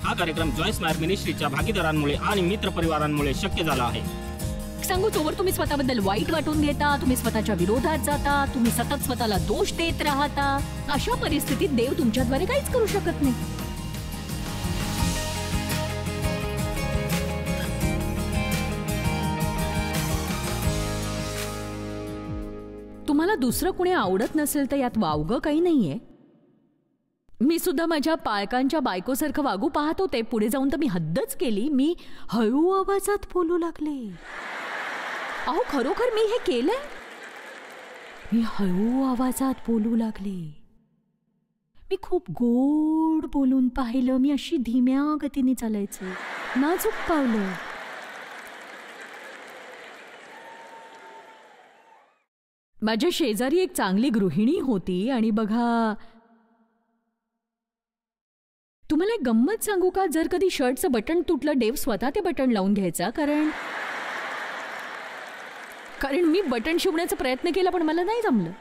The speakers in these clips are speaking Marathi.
हा कार्यक्रम जॉयस मायर मिनिस्ट्रीच्या भागीदारांमुळे आणि मित्रपरिवारांमुळे शक्य झाला आहे. सांगू, जोवर तुम्ही स्वतःबद्दल वाईट वाटून घेता, तुम्ही स्वतःच्या विरोधात जाता, तुम्ही सतत स्वतःला दोष देत राहता, अशा परिस्थितीत देव तुमच्याद्वारे काहीच करू शकत नाही. तुम्हाला दुसरं कुणी आवडत नसेल तर यात वावगं काही नाहीये. मी सुद्धा माझ्या पालकांच्या बायकोसारखं वागू पाहत होते. पुढे जाऊन तर मी हद्दच केली. मी हळू आवाजात बोलू लागले. अहो, खरोखर मी हे केलंय. मी हळू आवाजात बोलू लागले. मी खूप गोड बोलून पाहिलं. मी अशी धीम्या गतीने चालायचे, नाजूक पावलं. माझ्या शेजारी एक चांगली गृहिणी होती आणि बघा, तुम्हाला एक गंमत सांगू का? जर कधी शर्टचं बटन तुटलं, देव स्वतः ते बटन लावून घ्यायचा. कारण मी बटन शिवण्याचा प्रयत्न केला पण मला नाही जमलं.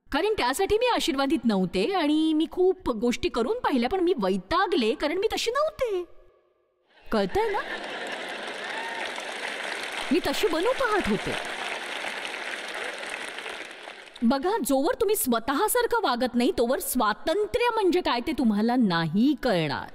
कारण त्यासाठी मी आशीर्वादित नव्हते आणि मी खूप गोष्टी करून पाहिल्या पण मी वैतागले कारण मी तशी नव्हते. कळतंय ना? मी तशी बनू पाहत होते. बघा, जोवर तुम्ही स्वतःसारखं वागत नाही तोवर स्वातंत्र्य म्हणजे काय ते तुम्हाला नाही कळणार.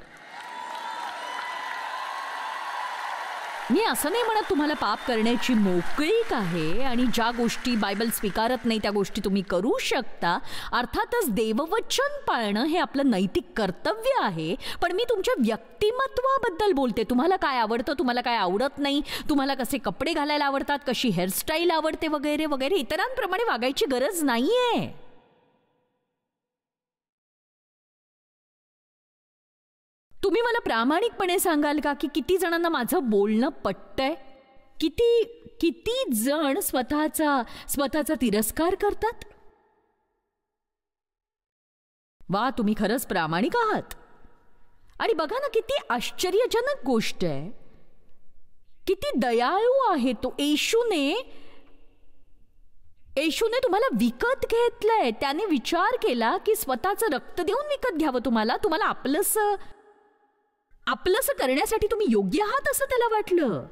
मी असं नाही म्हणत तुम्हाला पाप करण्याची मोकळीक आहे आणि ज्या गोष्टी बायबल स्वीकारत नाही त्या गोष्टी तुम्ही करू शकता. अर्थातच देववचन पाळणं हे आपलं नैतिक कर्तव्य आहे. पण मी तुमच्या व्यक्तिमत्वाबद्दल बोलते. तुम्हाला काय आवडतं, तुम्हाला काय आवडत नाही, तुम्हाला कसे कपडे घालायला आवडतात, कशी हेअरस्टाईल आवडते वगैरे वगैरे. इतरांप्रमाणे वागायची गरज नाहीये. तुम्ही मला प्रामाणिकपणे सांगाल का की किती जणांना माझं बोलणं पटतंय? किती जण स्वतःचा तिरस्कार करतात? वा, तुम्ही खरंच प्रामाणिक आहात. आणि बघा ना, किती आश्चर्यजनक गोष्ट आहे. किती दयाळू आहे तो. येशूने तुम्हाला विकत घेतलंय. त्याने विचार केला की स्वतःचं रक्त देऊन विकत घ्यावं तुम्हाला आपलंसं करण्यासाठी तुम्ही योग्य आहात असं त्याला वाटलं.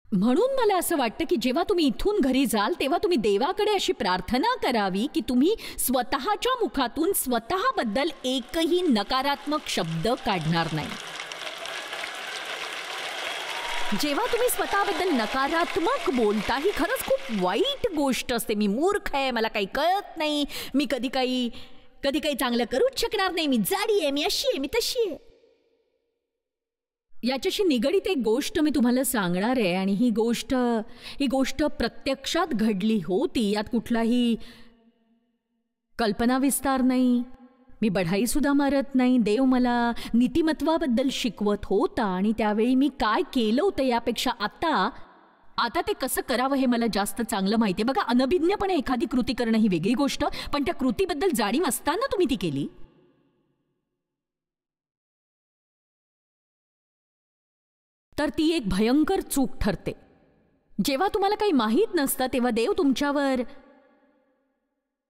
म्हणून मला असं वाटतं की जेव्हा तुम्ही इथून घरी जाल तेव्हा तुम्ही देवाकडे अशी प्रार्थना करावी की तुम्ही स्वतःच्या मुखातून स्वतःबद्दल एकही नकारात्मक शब्द काढणार नाही. जेव्हा तुम्ही स्वतःबद्दल नकारात्मक बोलता ही खरंच खूप वाईट गोष्ट असते. मी मूर्ख आहे, मला काही कळत नाही, मी कधी काही चांगलं करूच शकणार नाही, मी जाडी आहे, मी अशी आहे, मी तशी आहे. याच्याशी निगडीत एक गोष्ट मी तुम्हाला सांगणार आहे आणि ही गोष्ट प्रत्यक्षात घडली होती. यात कुठलाही कल्पना विस्तार नाही, मी बढाई सुद्धा मारत नाही. देव मला नीतिमत्वाबद्दल शिकवत होता आणि त्यावेळी मी काय केलं होतं यापेक्षा आता ते कसं करावं हे मला जास्त चांगलं माहिती आहे. बघा, अनभिज्ञपणे एखादी कृती करणं ही वेगळी गोष्ट, पण त्या कृतीबद्दल जाणीव असताना तुम्ही ती केली तर ती एक भयंकर चूक ठरते. जेव्हा तुम्हाला काही माहीत नसतं तेव्हा देव तुमच्यावर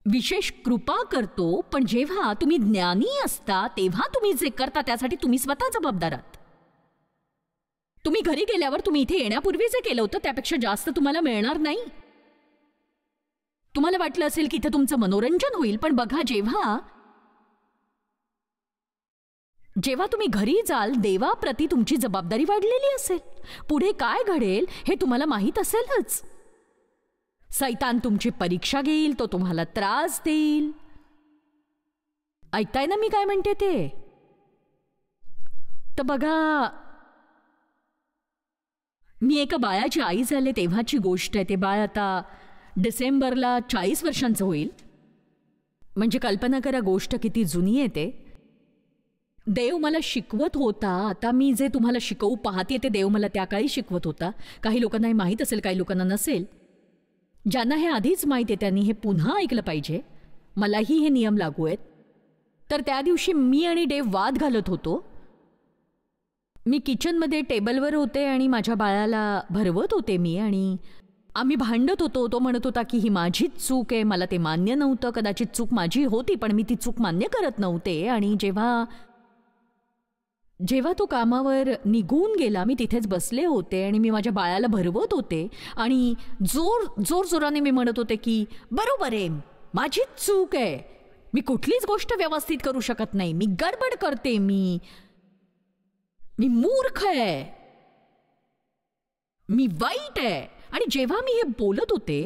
विशेष कृपा करतो, पण जेव्हा तुम्ही ज्ञानी असता तेव्हा तुम्ही जे करता त्यासाठी तुम्ही स्वतः जबाबदार आहात. तुम्ही घरी गेल्यावर तुम्ही इथे येण्यापूर्वी जे केलं होतं त्यापेक्षा जास्त तुम्हाला मिळणार नाही. तुम्हाला वाटलं असेल की इथे तुमचं मनोरंजन होईल, पण बघा, जेव्हा तुम्ही घरी जाल देवाप्रती तुमची जबाबदारी वाढलेली असेल. पुढे काय घडेल हे तुम्हाला माहीत असेलच. सैतान तुमची परीक्षा घेईल, तो तुम्हाला त्रास देईल. ऐकताय ना मी काय म्हणते ते? तर बघा, मी एका बाळाची आई झाले तेव्हाची गोष्ट आहे. ते बाळ आता डिसेंबरला 40 वर्षांचं होईल. म्हणजे कल्पना करा गोष्ट किती जुनी आहे ते. देव मला शिकवत होता. आता मी जे तुम्हाला शिकवू पाहते ते देव मला त्या काळी शिकवत होता. काही लोकांना हे माहीत असेल, काही लोकांना नसेल. ज्यांना हे आधीच माहीत आहे त्यांनी हे पुन्हा ऐकलं पाहिजे. मलाही हे नियम लागू आहेत. तर त्या दिवशी मी आणि देव वाद घालत होतो मी किचनमध्ये टेबलवर होते आणि माझ्या बाळाला भरवत होते मी, आणि आम्ही भांडत होतो. तो म्हणत होता की ही माझीच चूक आहे. मला ते मान्य नव्हतं. कदाचित चूक माझी होती, पण मी ती चूक मान्य करत नव्हते. आणि जेव्हा तो कामावर निघून गेला, मी तिथेच बसले होते आणि मी माझ्या बाळाला भरवत होते आणि जोराने मी म्हणत होते की बरोबर आहे, माझीच चूक आहे, मी कुठलीच गोष्ट व्यवस्थित करू शकत नाही, मी गडबड करते, मी मूर्ख आहे, मी वाईट आहे. आणि जेव्हा मी हे बोलत होते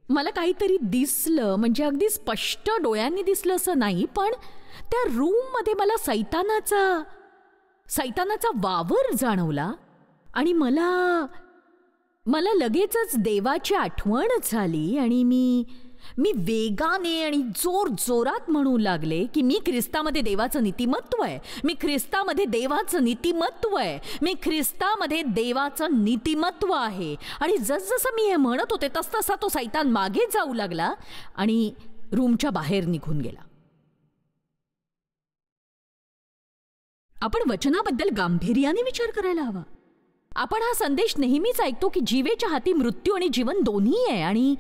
मला काहीतरी दिसलं, म्हणजे अगदी स्पष्ट डोळ्यांनी दिसलं असं नाही, पण त्या रूममध्ये मला सैतानाचा वावर जाणवला. आणि मला लगेचच देवाची आठवण झाली आणि मी वेगाने आणि जोरात म्हणू लागले की मी ख्रिस्तामध्ये देवाचं नीतिमत्व आहे, मी ख्रिस्तामध्ये देवाचं नीतिमत्व आहे, मी ख्रिस्तामध्ये देवाचं नीतिमत्व आहे. आणि जसजसं मी हे म्हणत होते तसतसा तो सैतान मागे जाऊ लागला आणि रूमच्या बाहेर निघून गेला. आपण वचनाबद्दल गांभीर्याने विचार करायला हवा. आपण हा संदेश नेहमीच ऐकतो की जीवेच्या हाती मृत्यू आणि जीवन दोन्ही आहे, आणि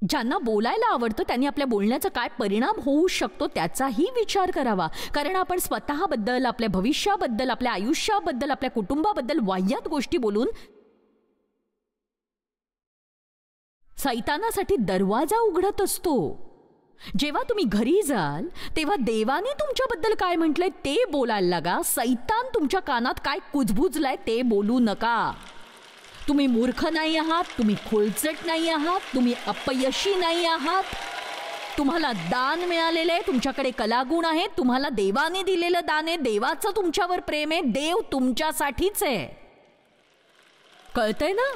ज्यांना बोलायला आवडतं त्यांनी आपल्या बोलण्याचा काय परिणाम होऊ शकतो त्याचाही विचार करावा. कारण आपण स्वतःबद्दल, आपल्या भविष्याबद्दल, आपल्या आयुष्याबद्दल, आपल्या कुटुंबाबद्दल वाह्यात गोष्टी बोलून सैतानासाठी दरवाजा उघडत असतो. जेव्हा तुम्ही घरी जाल तेव्हा देवाने तुमच्याबद्दल काय म्हटलंय ते बोलायला लागा. सैतान तुमच्या कानात काय कुजबुजलाय ते बोलू नका. तुम्ही मूर्ख नाही आहात, तुम्ही खोलचट नाही आहात, तुम्ही अपयशी नाही आहात, तुम्हाला दान मिळालेलं आहे, तुमच्याकडे कलागुण आहेत, तुम्हाला देवाने दिलेलं दान आहे, देवाचं तुमच्यावर प्रेम आहे, देव तुमच्यासाठीच आहे. कळतंय ना?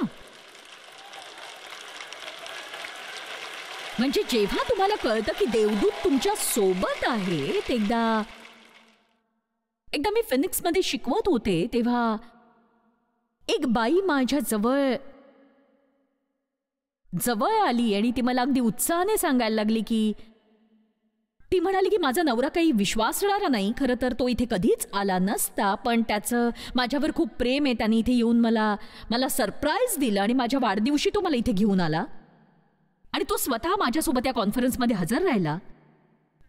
म्हणजे जेव्हा तुम्हाला कळतं की देवदूत तुमच्या सोबत आहेत. एकदा मी फिनिक्समध्ये शिकवत होते तेव्हा एक बाई माझ्या जवळ आली आणि ती मला अगदी उत्साहाने सांगायला लागली की ती म्हणाली की माझा नवरा काही विश्वासणारा नाही, खरं तर तो इथे कधीच आला नसता, पण त्याचं माझ्यावर खूप प्रेम आहे, त्याने इथे येऊन मला सरप्राईज दिलं आणि माझ्या वाढदिवशी तो मला इथे घेऊन आला आणि तो स्वतः माझ्यासोबत या कॉन्फरन्समध्ये हजर राहिला.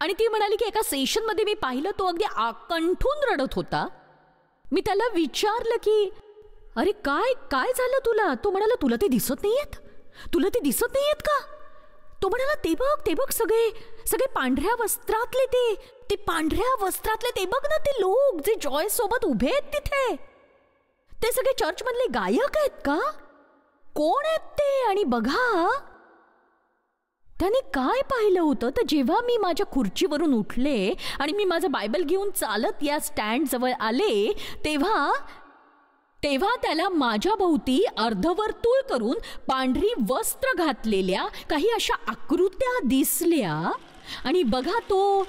आणि ती म्हणाली की एका सेशनमध्ये मी पाहिलं तो अगदी आकंठून रडत होता. मी त्याला विचारलं की अरे काय झालं तुला? तो म्हणाला तुला ते दिसत नाहीयेत, तुला ते दिसत नाहीयेत का? तो म्हणाला ते बघ सगळे पांढऱ्या वस्त्रातले ते पांढऱ्या वस्त्रातले ते बघ ना, ते लोक जे जॉय सोबत उभे आहेत तिथे, ते सगळे चर्च मधले गायक आहेत का? कोण आहेत ते? आणि बघा त्याने काय पाहिलं होतं तर जेव्हा मी माझ्या खुर्चीवरून उठले आणि मी माझं बायबल घेऊन चालत या स्टँड जवळ आले तेव्हा त्याला माझ्या भोवती अर्धवर्तुळ करून पांढरी वस्त्र घातलेल्या काही अशा आकृत्या दिसल्या. आणि बघा तो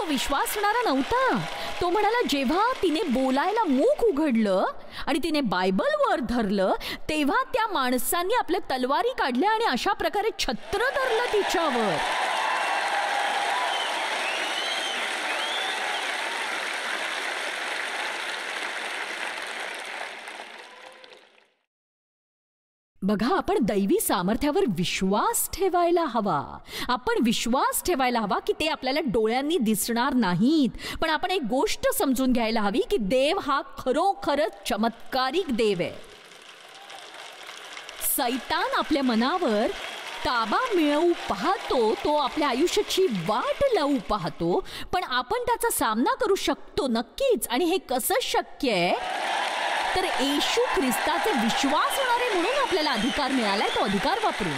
विश्वासणारा नव्हता. तो म्हणाला जेव्हा तिने बोलायला मुख उघडलं आणि तिने बायबल वर धरलं तेव्हा त्या माणसांनी आपल्या तलवारी काढल्या आणि अशा प्रकारे छत्र धरलं तिच्यावर. बघा, आपण दैवी सामर्थ्यावर विश्वास ठेवायला हवा. आपण विश्वास ठेवायला हवा की ते आपल्याला डोळ्यांनी दिसणार नाहीत, पण आपण एक गोष्ट समजून घ्यायला हवी की देव हा खरोखरच चमत्कारिक देव आहे. सैतान आपल्या मनावर ताबा मिळवू पाहतो, तो आपल्या आयुष्याची वाट लावू पाहतो, पण आपण त्याचा सामना करू शकतो नक्कीच. आणि हे कसं शक्य आहे तर येशू ख्रिस्ताचे विश्वास होणारे म्हणून आपल्याला अधिकार मिळालाय. तो अधिकार वापरून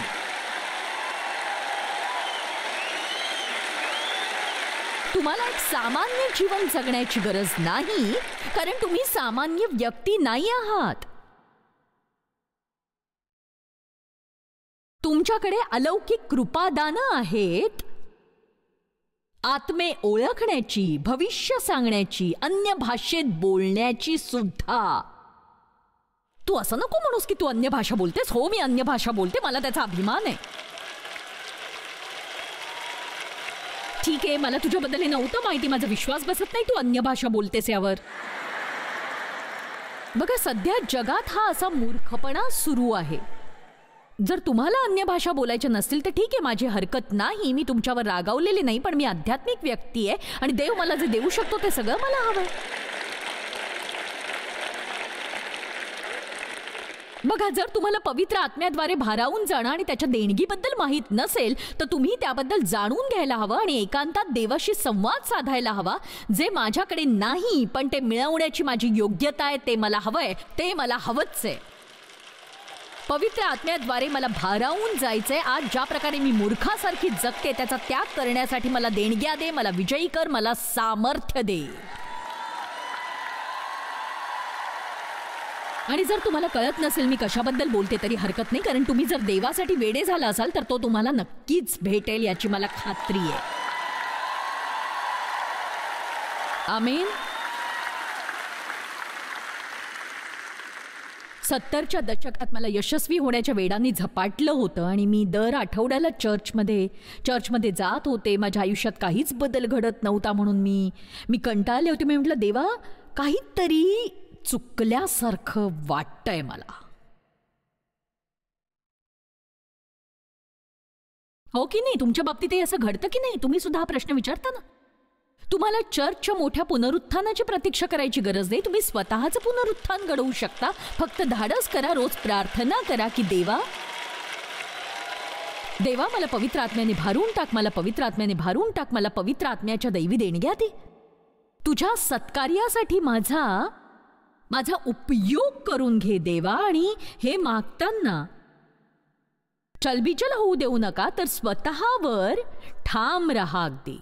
तुम्हाला एक सामान्य जीवन जगण्याची गरज नाही, कारण तुम्ही सामान्य व्यक्ती नाही आहात. तुमच्याकडे अलौकिक कृपादानं आहेत. आत्मे ओळखण्याची, भविष्य सांगण्याची, अन्य भाषेत बोलण्याची सुद्धा. तू असं नको म्हणूस की तू अन्य भाषा बोलतेस. हो, मी अन्य भाषा बोलते, मला त्याचा अभिमान आहे. ठीक ठीक आहे, मला तुझ्याबद्दल हे नव्हतं माहिती, माझा विश्वास बसत नाही तू अन्य भाषा बोलतेस यावर. बघा, सध्या जगात हा असा मूर्खपणा सुरू आहे. जर तुम्हाला अन्य भाषा बोलायच्या नसतील तर ठीक आहे, माझी हरकत नाही, मी तुमच्यावर रागावलेली नाही, पण मी आध्यात्मिक व्यक्ती आहे आणि देव मला जे देऊ शकतो ते सगळं मला हवंय. बघा, जर तुम्हाला पवित्र आत्म्याद्वारे भारावून जाणं आणि त्याच्या देणगीबद्दल माहीत नसेल तर तुम्ही त्याबद्दल जाणून घ्यायला हवं आणि एकांतात देवाशी संवाद साधायला हवा. जे माझ्याकडे नाही पण ते मिळवण्याची माझी योग्यता आहे, ते मला हवंय, ते मला हवंच आहे. पवित्र आत्म्याद्वारे मला भारावून जायचंय. आज ज्या प्रकारे मी मूर्खासारखी जगते त्याचा त्याग करण्यासाठी मला देणग्या दे, मला विजयी कर, मला सामर्थ्य दे. आणि जर तुम्हाला कळत नसेल मी कशाबद्दल बोलते तरी हरकत नाही, कारण तुम्ही जर देवासाठी वेडे झाला असाल तर तो तुम्हाला नक्कीच भेटेल याची मला खात्री आहे. आमेन. 70च्या दशकात मला यशस्वी होण्याच्या वेडाने झपाटलं होतं आणि मी दर आठवड्याला चर्चमध्ये जात होते. माझ्या आयुष्यात काहीच बदल घडत नव्हता म्हणून मी कंटाळले होते. मी म्हटलं, देवा, काहीतरी चुकल्यासारखं वाटतंय मला. हो की नाही? तुमच्या बाबतीतही असं घडतं की नाही? तुम्ही सुद्धा हा प्रश्न विचारता ना. तुम्हाला चर्चच्या मोठ्या पुनरुत्थानाची प्रतीक्षा करायची गरज नाही. तुम्ही स्वतःचं पुनरुत्थान घडवू शकता. फक्त धाडस करा, रोज प्रार्थना करा की देवा मला पवित्र आत्म्याने भारून टाक, मला पवित्र आत्म्याने भारून टाक, मला पवित्र आत्म्याच्या दैवी देणग्या दे. तुझ्या सत्कार्यासाठी माझा उपयोग करून घे देवा. आणि हे मागताना चलबिचल होऊ देऊ नका, तर स्वतःवर ठाम राहा अगदी.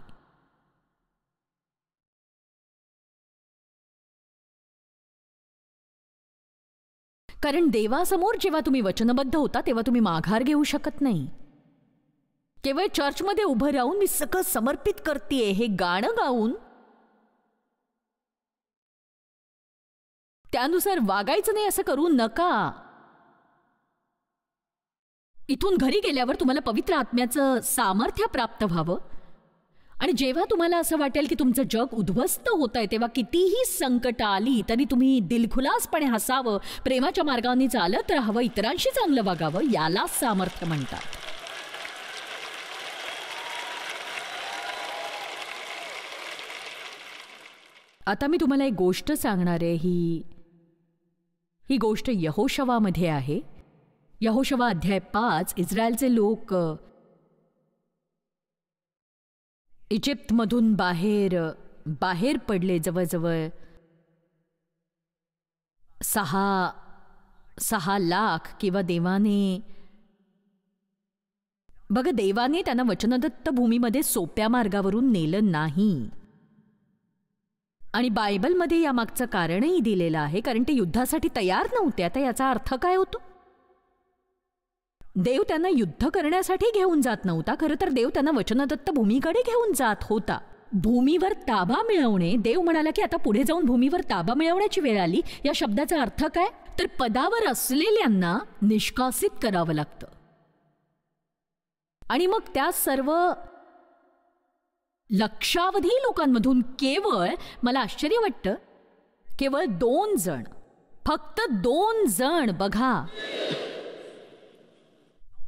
कारण देवासमोर जेव्हा तुम्ही वचनबद्ध होता तेव्हा तुम्ही माघार घेऊ शकत नाही. केवळ चर्चमध्ये उभं राहून मी सगळं समर्पित करतेय हे गाणं गाऊन त्यानुसार वागायचं नाही असं करू नका. इथून घरी गेल्यावर तुम्हाला पवित्र आत्म्याचं सामर्थ्य प्राप्त व्हावं. आणि जेव्हा तुम्हाला असं वाटेल की तुमचं जग उद्ध्वस्त होत आहे, तेव्हा कितीही संकट आली तरी तुम्ही दिलखुलासपणे हसावं, प्रेमाच्या मार्गाने चालत राहावं, इतरांशी चांगलं वागावं, यालाच सामर्थ्य म्हणतात. आता मी तुम्हाला एक गोष्ट सांगणार आहे. ही गोष्ट यहोशवामध्ये आहे. यहोशवा अध्याय 5. इस्रायलचे लोक इजिप्तमधून बाहेर पडले. जवळजवळ 6 लाख किंवा देवाने त्यांना वचनदत्त भूमीमध्ये सोप्या मार्गावरून नेलं नाही. आणि बायबलमध्ये यामागचं कारणही दिलेलं आहे, कारण ते युद्धासाठी तयार नव्हते. आता याचा अर्थ काय होतो? देव त्यांना युद्ध करण्यासाठी घेऊन जात नव्हता. खरं तर देव त्यांना वचनदत्त भूमीकडे घेऊन जात होता. भूमीवर ताबा मिळवणे. देव म्हणाला की आता पुढे जाऊन भूमीवर ताबा मिळवण्याची वेळ आली. या शब्दाचा अर्थ काय? तर पदावर असलेल्यांना निष्कासित करावं लागतं. आणि मग त्या सर्व लक्षावधी लोकांमधून केवळ, मला आश्चर्य वाटतं, केवळ 2 जण, फक्त 2 जण, बघा,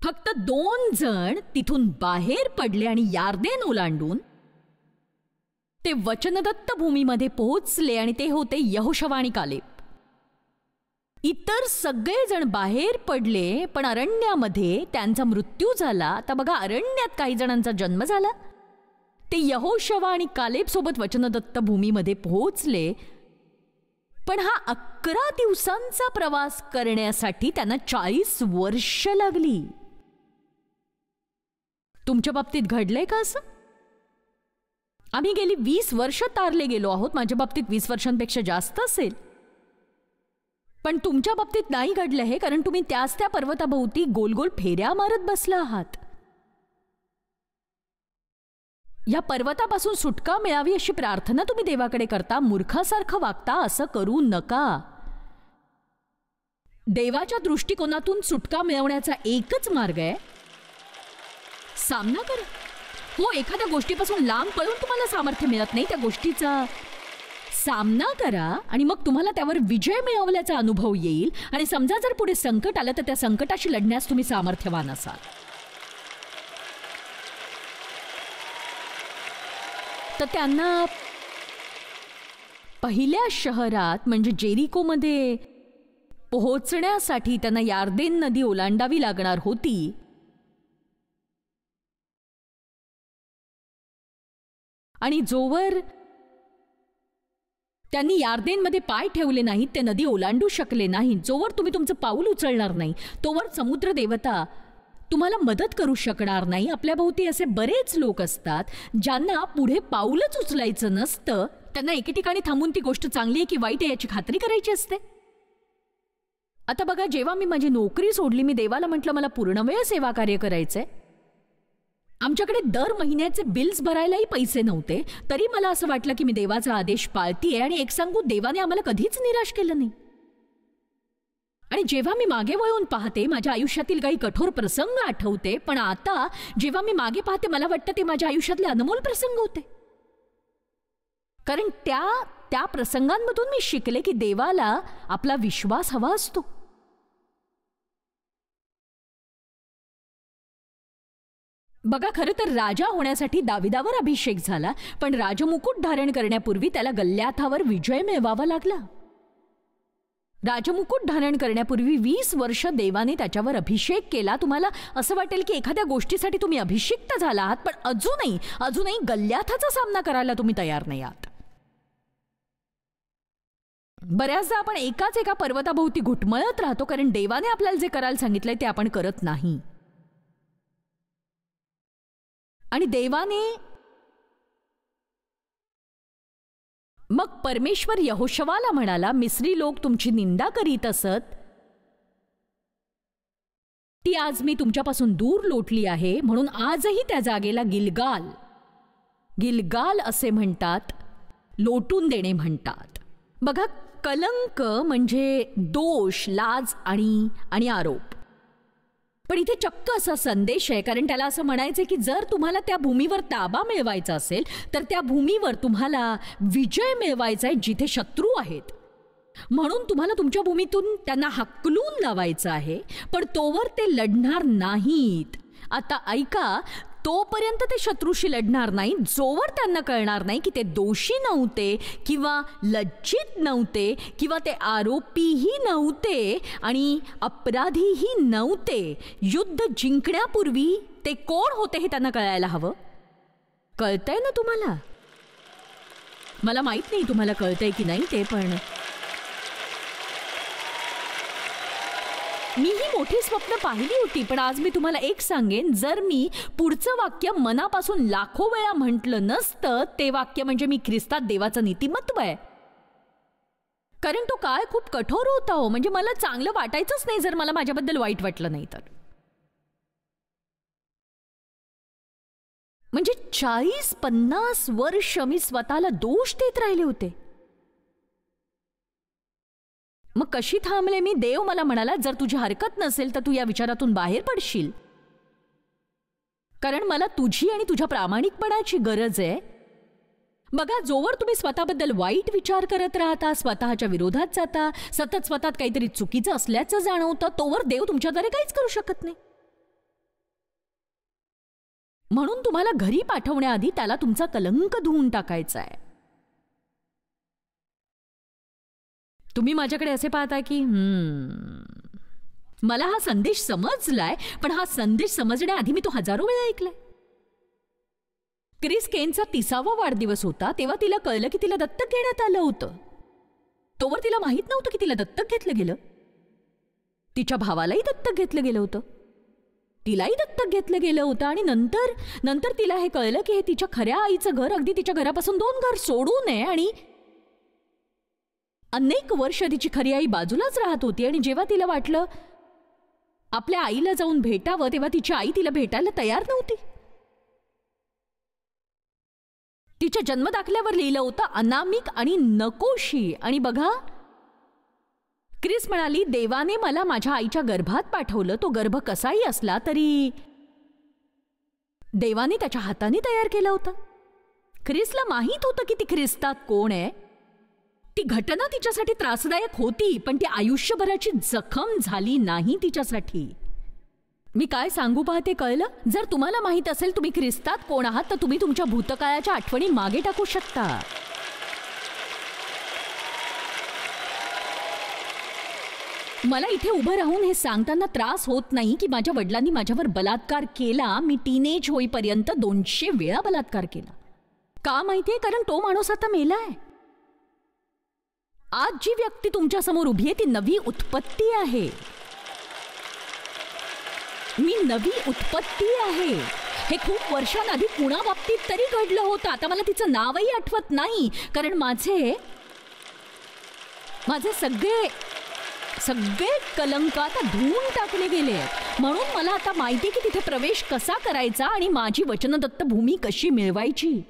फक्त 2 जण तिथून बाहेर पडले आणि यार्देन ओलांडून ते वचनदत्त भूमीमध्ये पोहोचले. आणि ते होते यहोशवा आणि कालेब. इतर सगळेजण बाहेर पडले, पण अरण्यामध्ये त्यांचा मृत्यू झाला. आता बघा, अरण्यात काही जणांचा जन्म झाला. ते यहोशवा आणि कालेब सोबत वचनदत्त भूमीमध्ये पोहोचले. पण हा 11 दिवसांचा प्रवास करण्यासाठी त्यांना 40 वर्ष लागली. तुमच्या बाबतीत घडलंय का असं? आम्ही गेली 20 वर्ष तारले गेलो आहोत. माझ्या बाबतीत 20 वर्षांपेक्षा जास्त असेल. पण तुमच्या बाबतीत नाही घडलं हे, कारण तुम्ही त्या पर्वताभोवती गोल फेऱ्या मारत बसला आहात. या पर्वतापासून सुटका मिळावी अशी प्रार्थना तुम्ही देवाकडे करता. मूर्खासारखं वागता. असं करू नका. देवाच्या दृष्टिकोनातून सुटका मिळवण्याचा एकच मार्ग आहे, सामना करा. हो, एखाद्या गोष्टीपासून लांब पळून तुम्हाला सामर्थ्य मिळत नाही, त्या गोष्टीचा सामना करा आणि मग तुम्हाला त्यावर विजय मिळवल्याचा अनुभव येईल. आणि समजा जर पुढे संकट आलं तर त्या संकटाशी लढण्यास तुम्ही सामर्थ्यवान असाल. तर त्यांना पहिल्या शहरात म्हणजे जेरिकोमध्ये पोहोचण्यासाठी त्यांना यार्देन नदी ओलांडावी लागणार होती. आणि जोवर त्यांनी यार्देनमध्ये पाय ठेवले नाहीत, ते नदी ओलांडू शकले नाहीत, जोवर तुम्ही तुमचं पाऊल उचलणार नाही तोवर समुद्र देवता तुम्हाला मदत करू शकणार नाही. आपल्याभोवती असे बरेच लोक असतात ज्यांना पुढे पाऊलच उचलायचं नसतं. त्यांना एके ठिकाणी थांबून ती गोष्ट चांगली आहे की वाईट आहे याची खात्री करायची असते. आता बघा, जेव्हा मी माझी नोकरी सोडली, मी देवाला म्हटलं मला पूर्णवेळ सेवा कार्य करायचंय. आमच्याकडे दर महिन्याचे बिल्स भरायलाही पैसे नव्हते, तरी मला असं वाटलं की मी देवाचा आदेश पाळतीये. आणि एक सांगू, देवाने आम्हाला कधीच निराश केलं नाही. आणि जेव्हा मी मागे वळून पाहते, माझ्या आयुष्यातील काही कठोर प्रसंग आठवते, पण आता जेव्हा मी मागे पाहते मला वाटतं ते माझ्या आयुष्यातले अनमोल प्रसंग होते. कारण त्या प्रसंगांमधून मी शिकले की देवाला आपला विश्वास हवा असतो. बघा, खरं तर राजा होण्यासाठी दाविदावर अभिषेक झाला, पण राजमुकुट धारण करण्यापूर्वी त्याला गल्ल्याथावर विजय मिळवावा लागला. राजमुकुट धारण करण्यापूर्वी 20 वर्ष देवाने त्याच्यावर अभिषेक केला. तुम्हाला असं वाटेल की एखाद्या गोष्टीसाठी तुम्ही अभिषिक्त झाला आहात, पण अजूनही गल्ल्याथाचा सामना करायला तुम्ही तयार नाही आहात. बऱ्याचदा आपण एका पर्वताभोवती घुटमळत राहतो, कारण देवाने आपल्याला जे करायला सांगितलंय ते आपण करत नाही. आणि देवाने मग परमेश्वर यहोशवाला म्हणाला, मिस्री लोक तुमची निंदा करीत असत, ती आज मी तुमच्यापासून दूर लोटली आहे, म्हणून आजही त्या जागेला गिलगाल असे म्हणतात, लोटून देणे म्हणतात. बघा, कलंक म्हणजे दोष, लाज आणि आरोप. पण इथे चक्क असा संदेश आहे, कारण त्याला असं म्हणायचं की जर तुम्हाला त्या भूमीवर ताबा मिळवायचा असेल तर त्या भूमीवर तुम्हाला विजय मिळवायचा आहे जिथे शत्रू आहेत. म्हणून तुम्हाला तुमच्या भूमीतून त्यांना हाकलून लावायचं आहे, पण तोवर ते लढणार नाहीत. आता ऐका, तोपर्यंत ते शत्रूशी लढणार नाही जोवर त्यांना कळणार नाही की ते दोषी नव्हते किंवा लज्जित नव्हते किंवा ते आरोपीही नव्हते आणि अपराधीही नव्हते. युद्ध जिंकण्यापूर्वी ते कोण होते हे त्यांना कळायला हवं. कळतंय ना तुम्हाला? मला माहित नाही तुम्हाला कळतंय की नाही ते, पण मी ही मोठी स्वप्न पाहिली होती. पण आज मी तुम्हाला एक सांगेन, जर मी पुढचं वाक्य मनापासून लाखो वेळा म्हटलं नसतं, ते वाक्य म्हणजे मी ख्रिस्तात देवाचं नीतिमत्व आहे. कारण तो काळ खूप कठोर होता हो. म्हणजे मला चांगलं वाटायचंच नाही जर मला माझ्याबद्दल वाईट वाटलं नाही तर. म्हणजे 40-50 वर्ष मी स्वतःला दोष देत राहिले होते. मग कशी थांबले मी? देव मला म्हणाला, जर तुझी हरकत नसेल तर तू या विचारातून बाहेर पडशील, कारण मला तुझी आणि तुझ्या प्रामाणिकपणाची गरज आहे. बघा, जोवर तुम्ही स्वतःबद्दल वाईट विचार करत राहता, स्वतःच्या विरोधात जाता, सतत स्वतःत काहीतरी चुकीचं असल्याचं जाणवतं, तोवर देव तुमच्याद्वारे काहीच करू शकत नाही. म्हणून तुम्हाला घरी पाठवण्याआधी त्याला तुमचा कलंक धुवून टाकायचा आहे. तुम्ही माझ्याकडे असे पाहता की मला हा संदेश समजलाय, पण हा संदेश समजण्याआधी मी तो हजारो वेळा ऐकलाय. क्रिस केनचा 30वा वाढदिवस होता, तेव्हा तिला कळलं की तिला दत्तक घेण्यात आलं होतं. तोवर तिला माहित नव्हतं की तिला दत्तक घेतलं गेलं. तिच्या भावालाही दत्तक घेतलं गेलं होतं, तिलाही दत्तक घेतलं गेलं होतं. आणि नंतर तिला हे कळलं की हे तिच्या खऱ्या आईचं घर अगदी तिच्या घरापासून 2 घर सोडून आहे. आणि अनेक वर्ष तिची खरी आई बाजूलाच राहत होती. आणि जेव्हा तिला वाटलं आपल्या आईला जाऊन भेटावं, तेव्हा तिची आई तिला भेटायला तयार नव्हती. तिच्या जन्मदाखल्यावर लिहिलं होतं अनामिक आणि नकोशी. आणि बघा, क्रिस म्हणाली, देवाने मला माझ्या आईच्या गर्भात पाठवलं. तो गर्भ कसाही असला तरी देवाने त्याच्या हाताने तयार केला होता. ख्रिसला माहीत होतं की ती ख्रिस्तात कोण आहे. ती घटना तिच्यासाठी त्रासदायक होती, पण ती आयुष्यभराची जखम झाली नाही तिच्यासाठी. मी काय सांगू पाहते कळलं? जर तुम्हाला माहीत असेल तुम्ही ख्रिस्तात कोण आहात, तर तुम्ही तुमच्या भूतकाळाच्या आठवणी मागे टाकू शकता. मला इथे उभं राहून हे सांगताना त्रास होत नाही की माझ्या वडिलांनी माझ्यावर बलात्कार केला. मी टीनेज होईपर्यंत 200 वेळा बलात्कार केला. का माहितीये? कारण तो माणूस आता मेलाय. आज जी व्यक्ती तुमच्या समोर उभी आहे ती नवी उत्पत्ती आहे. मी नवी उत्पत्ती आहे. हे खूप वर्षांआधी कुणा बाबतीत तरी घडलं होतं. आता मला तिचं नावही आठवत नाही, कारण माझे सगळे कलंक आता धुवून टाकले गेले आहेत. म्हणून मला आता माहिती की तिथे प्रवेश कसा करायचा आणि माझी वचनदत्त भूमी कशी मिळवायची.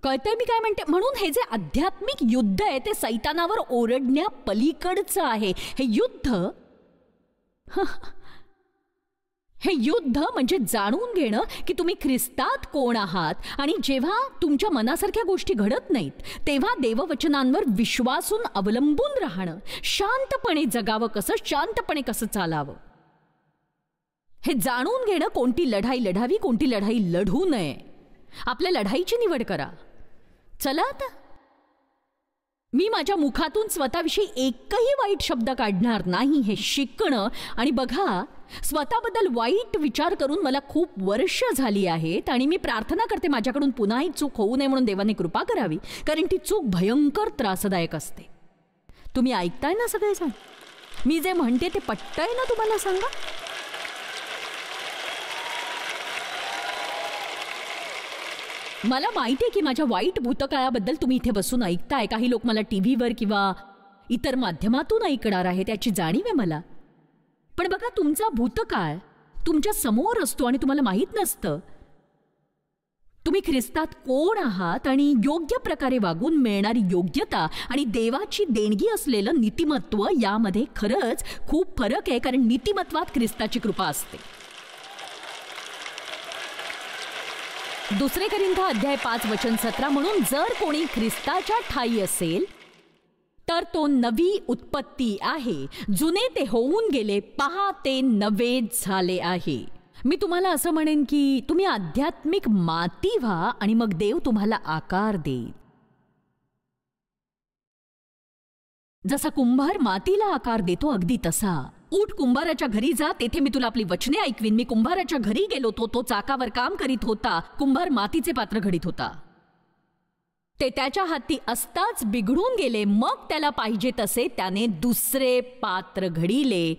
कळतंय मी काय म्हणते? म्हणून हे जे आध्यात्मिक युद्ध आहे ते सैतानावर ओरडण्या पलीकडचं आहे. हे युद्ध म्हणजे जाणून घेणं की तुम्ही ख्रिस्तात कोण आहात. आणि जेव्हा तुमच्या मनासारख्या गोष्टी घडत नाहीत तेव्हा देववचनांवर विश्वासून अवलंबून राहणं, शांतपणे जगावं कसं, शांतपणे कसं चालावं, हे जाणून घेणं. कोणती लढाई लढावी, कोणती लढाई लढू नये, आपल्या लढाईची निवड करा. चला आता मी माझ्या मुखातून स्वतःविषयी एकही वाईट शब्द काढणार नाही. हे शिकणं. आणि बघा, स्वतःबद्दल वाईट विचार करून मला खूप वर्ष झाली आहेत आणि मी प्रार्थना करते माझ्याकडून पुन्हा ही चूक होऊ नये म्हणून देवाने कृपा करावी, कारण ती चूक भयंकर त्रासदायक असते. तुम्ही ऐकताय ना सगळेजण? मी जे म्हणते ते पटतंय ना तुम्हाला? सांगा. मला माहिती आहे की माझ्या वाईट भूतकाळाबद्दल तुम्ही इथे बसून ऐकताय. काही लोक मला टीव्हीवर किंवा इतर माध्यमातून ऐकणार आहेत, याची जाणीव आहे मला. पण बघा, तुमचा भूतकाळ तुमच्या समोर असतो आणि तुम्हाला माहीत नसतं तुम्ही ख्रिस्तात कोण आहात. आणि योग्य प्रकारे वागून मिळणारी योग्यता आणि देवाची देणगी असलेलं नीतिमत्व यामध्ये खरंच खूप फरक आहे, कारण नीतिमत्वात ख्रिस्ताची कृपा असते. 2 कोरिंथ अध्याय 5:17. म्हणून जर कोणी ख्रिस्ताच्या ठायी असेल तर तो नवी उत्पत्ती आहे. जुने ते होऊन गेले, पहा ते नवे झाले आहे. मी तुम्हाला असं म्हणेन की तुम्ही आध्यात्मिक माती व्हा आणि मग देव तुम्हाला आकार देईल. जसा कुंभार मातीला आकार देतो अगदी तसा. उठ, कुंभाराच्या घरी जा, तेथे मी तुला आपली वचने ऐकवीन. मी कुंभाराच्या घरी गेलो तो चाकावर काम करीत होता. कुंभार मातीचे पात्र घडीत होता. ते त्याच्या हाती असताच बिघडून गेले. मग त्याला पाहिजे तसे त्याने दुसरे पात्र घडिले.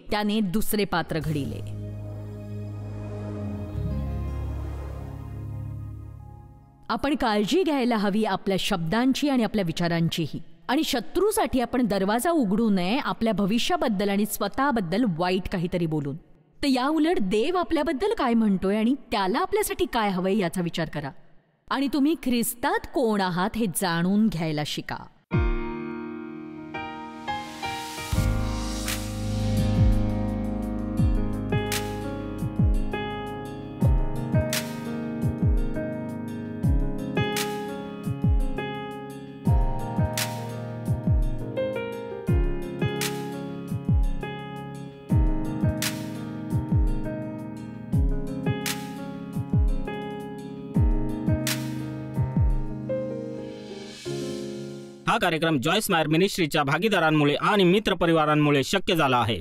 आपण काळजी घ्यायला हवी आपल्या शब्दांची आणि आपल्या विचारांचीही. आणि शत्रूसाठी आपण दरवाजा उघडू नये आपल्या भविष्याबद्दल आणि स्वतःबद्दल वाईट काहीतरी बोलून. तर या उलट देव आपल्याबद्दल काय म्हणतोय आणि त्याला आपल्यासाठी काय हवंय याचा विचार करा. आणि तुम्ही ख्रिस्तात कोण आहात हे जाणून घ्यायला शिका. हा कार्यक्रम जॉयस मायर मिनिस्ट्रीच्या भागीदारांमुळे आणि मित्रपरिवारांमुळे शक्य झाला आहे.